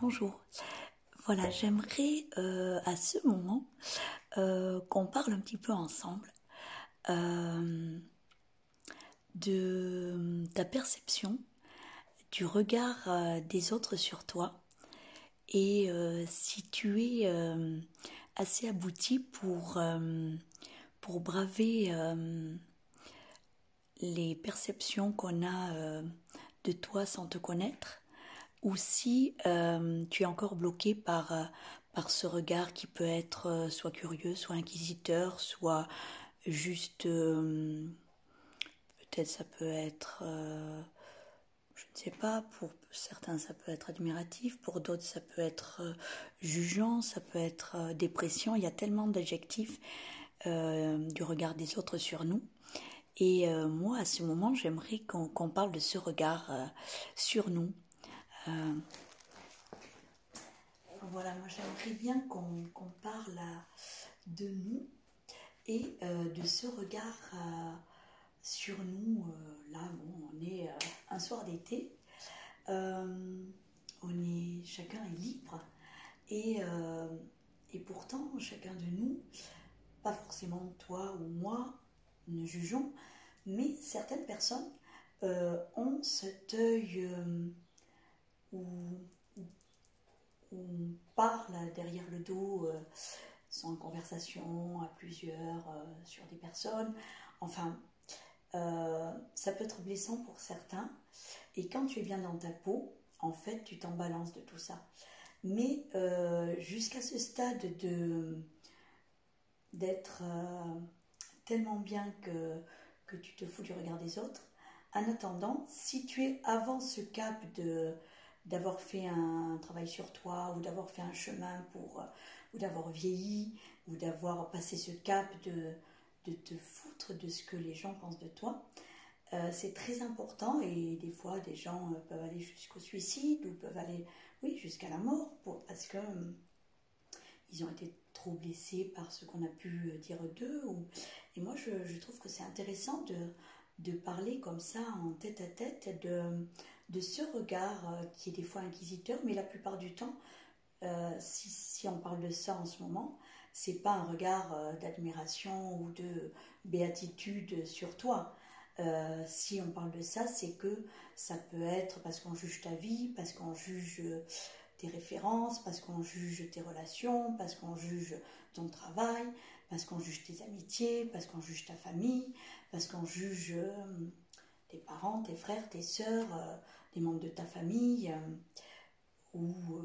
Bonjour. Voilà, j'aimerais à ce moment qu'on parle un petit peu ensemble euh, de ta perception, du regard des autres sur toi et si tu es assez abouti pour braver les perceptions qu'on a de toi sans te connaître ou si tu es encore bloqué par ce regard qui peut être soit curieux, soit inquisiteur, soit juste, peut-être ça peut être, je ne sais pas, pour certains ça peut être admiratif, pour d'autres ça peut être jugeant, ça peut être dépression, il y a tellement d'adjectifs du regard des autres sur nous. Et moi, à ce moment, j'aimerais qu'on parle de ce regard sur nous. Euh, Voilà, moi j'aimerais bien qu'on parle de nous et de ce regard sur nous. Là, bon, on est un soir d'été, chacun est libre et pourtant chacun de nous, pas forcément toi ou moi, ne jugeons, mais certaines personnes ont cet œil où on parle derrière le dos, sans conversation à plusieurs sur des personnes. Enfin, ça peut être blessant pour certains. Et quand tu es bien dans ta peau, en fait, tu t'en balances de tout ça. Mais jusqu'à ce stade d'être tellement bien que tu te fous du regard des autres, en attendant, si tu es avant ce cap d'avoir fait un travail sur toi ou d'avoir fait un chemin ou d'avoir vieilli ou d'avoir passé ce cap de te foutre de ce que les gens pensent de toi, c'est très important. Et des fois des gens peuvent aller jusqu'au suicide ou peuvent aller jusqu'à la mort parce que ils ont été trop blessés par ce qu'on a pu dire d'eux. Et moi je trouve que c'est intéressant de parler comme ça en tête à tête de ce regard qui est des fois inquisiteur, mais la plupart du temps, si on parle de ça en ce moment, c'est pas un regard d'admiration ou de béatitude sur toi. Si on parle de ça, c'est que ça peut être parce qu'on juge ta vie, parce qu'on juge tes références, parce qu'on juge tes relations, parce qu'on juge ton travail, parce qu'on juge tes amitiés, parce qu'on juge ta famille, parce qu'on juge tes parents, tes frères, tes sœurs, des membres de ta famille, ou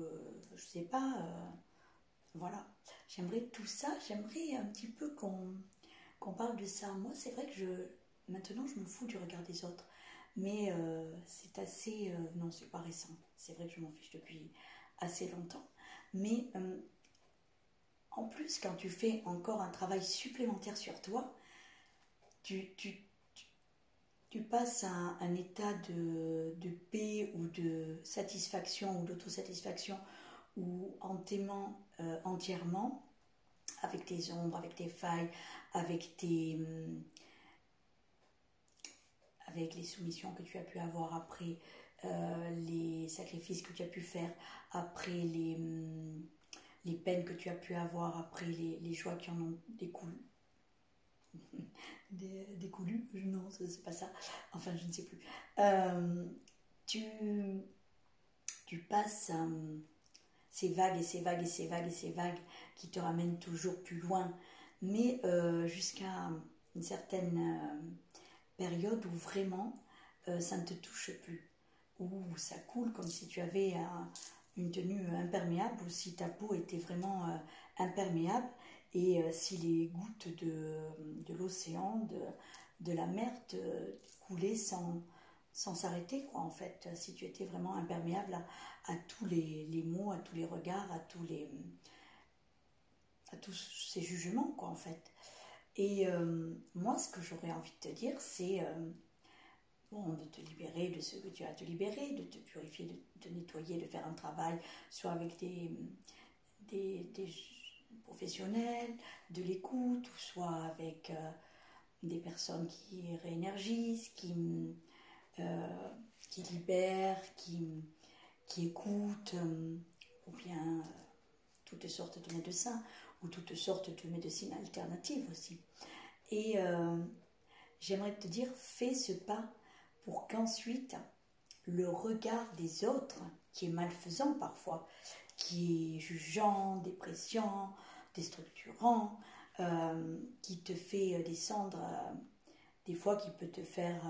je sais pas, voilà. J'aimerais tout ça, j'aimerais un petit peu qu'on parle de ça. Moi, c'est vrai que maintenant, je me fous du regard des autres. Mais c'est assez... non, c'est pas récent. C'est vrai que je m'en fiche depuis assez longtemps. Mais en plus, quand tu fais encore un travail supplémentaire sur toi, tu passes à un état de paix ou de satisfaction ou d'autosatisfaction où en t'aimant entièrement, avec tes ombres, avec tes failles, avec avec les soumissions que tu as pu avoir après, les sacrifices que tu as pu faire, après les peines que tu as pu avoir, après les joies qui en ont découlé. Découlu, non, c'est pas ça. Enfin, je ne sais plus. Tu, tu passes ces vagues et ces vagues et ces vagues et ces vagues qui te ramènent toujours plus loin, mais jusqu'à une certaine période où vraiment ça ne te touche plus, où ça coule comme si tu avais une tenue imperméable ou si ta peau était vraiment imperméable et si les gouttes de l'océan, de la mer te coulaient sans s'arrêter, quoi, en fait, si tu étais vraiment imperméable à tous les mots, à tous les regards, à tous ces jugements, quoi, en fait. Et moi, ce que j'aurais envie de te dire, c'est bon, de te libérer de ce que tu as à te libérer, de te purifier, de te nettoyer, de faire un travail, soit avec des professionnels, de l'écoute, ou soit avec des personnes qui réénergisent, qui libèrent, qui écoutent, ou bien toutes sortes de médecins, ou toutes sortes de médecines alternatives aussi. Et j'aimerais te dire, fais ce pas pour qu'ensuite le regard des autres, qui est malfaisant parfois, qui est jugeant, dépréciant, déstructurant, qui te fait descendre, des fois qui peut te faire,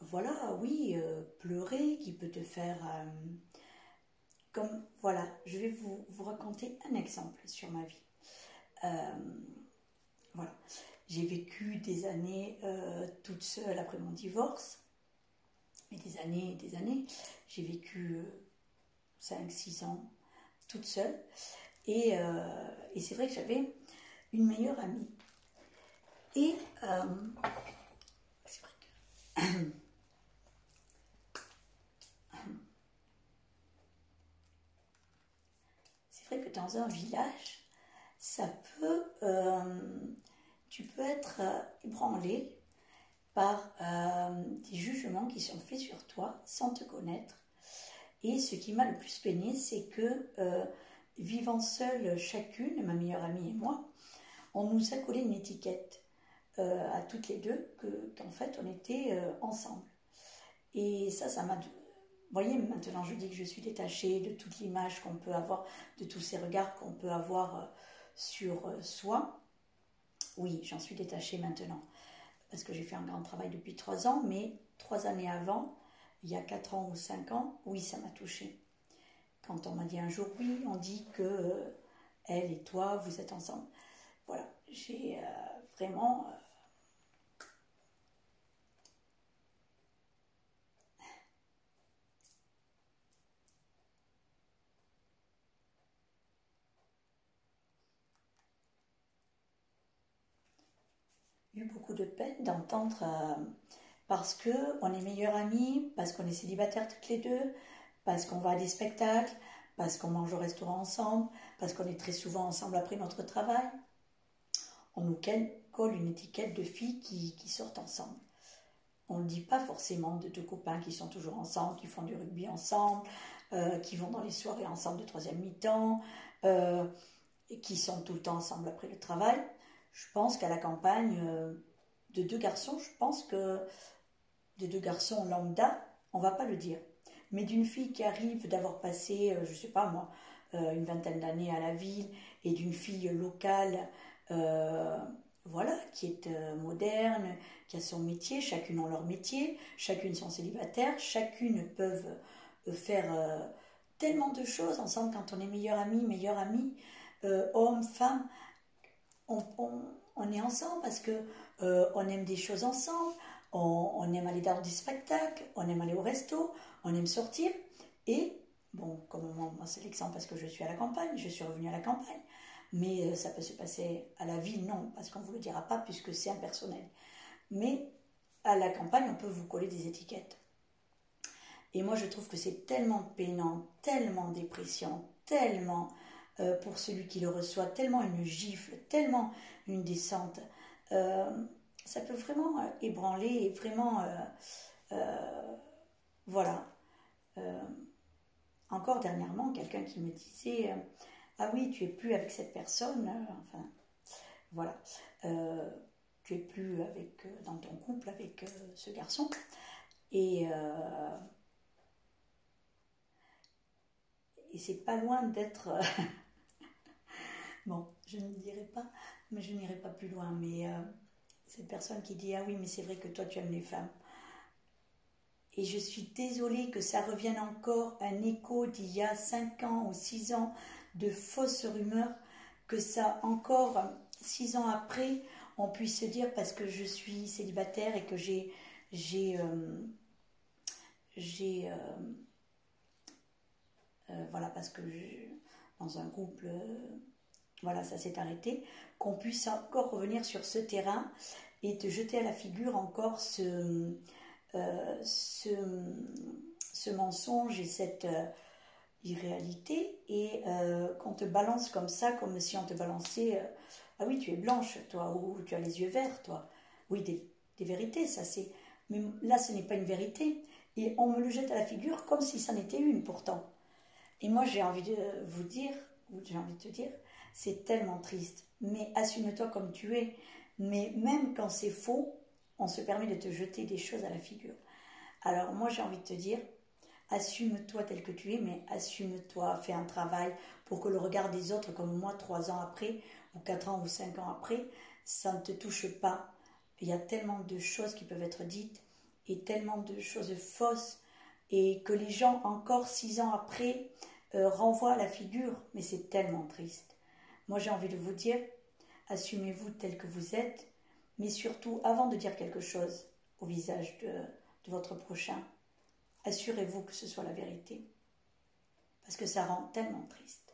voilà, oui, pleurer, qui peut te faire, comme, voilà, je vais vous raconter un exemple sur ma vie. Voilà, j'ai vécu des années toute seule après mon divorce, mais des années et des années. J'ai vécu 5-6 ans toute seule. Et c'est vrai que j'avais une meilleure amie. Et c'est vrai que c'est vrai que dans un village, ça peut, tu peux être ébranlé par des jugements qui sont faits sur toi sans te connaître. Et ce qui m'a le plus peiné, c'est que vivant seule chacune, ma meilleure amie et moi, on nous a collé une étiquette à toutes les deux qu'en fait on était ensemble. Et ça m'a... Vous voyez, maintenant je dis que je suis détachée de toute l'image qu'on peut avoir, de tous ces regards qu'on peut avoir sur soi. Oui, j'en suis détachée maintenant, parce que j'ai fait un grand travail depuis 3 ans, mais 3 années avant, il y a 4 ans ou 5 ans, oui, ça m'a touchée. Quand on m'a dit un jour, oui, on dit que elle et toi, vous êtes ensemble. Voilà, j'ai vraiment... eu beaucoup de peine d'entendre parce qu'on est meilleures amies, parce qu'on est célibataires toutes les deux, parce qu'on va à des spectacles, parce qu'on mange au restaurant ensemble, parce qu'on est très souvent ensemble après notre travail. On nous colle une étiquette de filles qui sortent ensemble. On ne dit pas forcément de deux copains qui sont toujours ensemble, qui font du rugby ensemble, qui vont dans les soirées ensemble de troisième mi-temps, et qui sont tout le temps ensemble après le travail. Je pense qu'à la campagne, de deux garçons, je pense que de deux garçons lambda, on ne va pas le dire. Mais d'une fille qui arrive d'avoir passé, je ne sais pas moi, une vingtaine d'années à la ville, et d'une fille locale, voilà, qui est moderne, qui a son métier, chacune ont leur métier, chacune sont célibataires, chacune peuvent faire tellement de choses ensemble quand on est meilleure amie, homme, femme, on est ensemble parce que on aime des choses ensemble, on aime aller dans des spectacles, on aime aller au resto, on aime sortir. Et, bon, comme moi c'est l'exemple parce que je suis à la campagne, je suis revenue à la campagne, mais ça peut se passer à la ville, non, parce qu'on ne vous le dira pas puisque c'est impersonnel. Mais à la campagne, on peut vous coller des étiquettes. Et moi, je trouve que c'est tellement peinant, tellement dépréciant, tellement pour celui qui le reçoit, tellement une gifle, tellement une descente. Ça peut vraiment ébranler et vraiment... voilà. Encore dernièrement, quelqu'un qui me disait ah oui, tu es plus avec cette personne, enfin, voilà. Tu es plus avec, dans ton couple avec ce garçon. Et c'est pas loin d'être... bon, je ne dirai pas, mais je n'irai pas plus loin. Mais cette personne qui dit ah oui, mais c'est vrai que toi tu aimes les femmes. Et je suis désolée que ça revienne encore un écho d'il y a 5 ans ou 6 ans de fausses rumeurs, que ça encore 6 ans après, on puisse se dire parce que je suis célibataire et que voilà, parce que dans un couple, voilà, ça s'est arrêté, qu'on puisse encore revenir sur ce terrain et te jeter à la figure encore ce mensonge et cette irréalité, et qu'on te balance comme ça, comme si on te balançait ah oui, tu es blanche, toi, ou tu as les yeux verts, toi. Oui, des vérités, ça c'est... Mais là, ce n'est pas une vérité. Et on me le jette à la figure comme si ça n'était une, pourtant. Et moi, j'ai envie de vous dire, ou j'ai envie de te dire, c'est tellement triste. Mais assume-toi comme tu es. Mais même quand c'est faux, on se permet de te jeter des choses à la figure. Alors moi, j'ai envie de te dire, assume-toi tel que tu es, mais assume-toi, fais un travail pour que le regard des autres, comme moi, 3 ans après, ou 4 ans, ou 5 ans après, ça ne te touche pas. Il y a tellement de choses qui peuvent être dites, et tellement de choses fausses, et que les gens, encore 6 ans après, renvoient à la figure, mais c'est tellement triste. Moi, j'ai envie de vous dire, assumez-vous tel que vous êtes, mais surtout, avant de dire quelque chose au visage de votre prochain, assurez-vous que ce soit la vérité, parce que ça rend tellement triste.